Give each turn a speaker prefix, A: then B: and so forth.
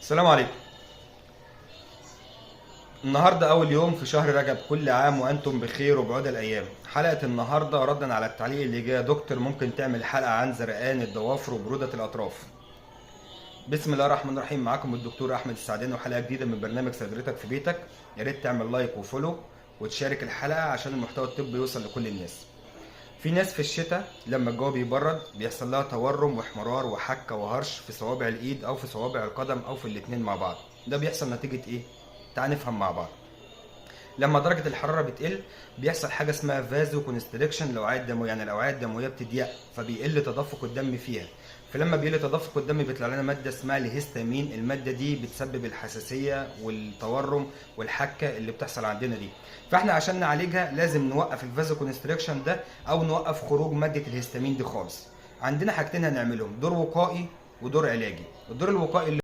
A: السلام عليكم. النهارده أول يوم في شهر رجب، كل عام وأنتم بخير وبعود الأيام. حلقة النهارده ردا على التعليق اللي جه: يا دكتور ممكن تعمل حلقة عن زرقان الضوافر وبرودة الأطراف؟ بسم الله الرحمن الرحيم. معاكم الدكتور أحمد السعداني وحلقة جديدة من برنامج صيدلتك في بيتك. يا ريت تعمل لايك وفولو وتشارك الحلقة عشان المحتوى الطبي يوصل لكل الناس. في ناس في الشتاء لما الجو بيبرد بيحصل لها تورم واحمرار وحكة وهرش في صوابع الإيد أو في صوابع القدم أو في الاتنين مع بعض. ده بيحصل نتيجة إيه؟ تعال نفهم مع بعض. لما درجة الحرارة بتقل بيحصل حاجة اسمها فازو كونستريكشن، الأوعية الدموية، يعني الأوعية الدموية بتضيق فبيقل تدفق الدم فيها. فلما بيقل تدفق الدم بيطلع لنا مادة اسمها الهستامين. المادة دي بتسبب الحساسية والتورم والحكة اللي بتحصل عندنا دي. فاحنا عشان نعالجها لازم نوقف الفازو كونستريكشن ده أو نوقف خروج مادة الهستامين دي خالص. عندنا حاجتين هنعملهم: دور وقائي ودور علاجي. الدور الوقائي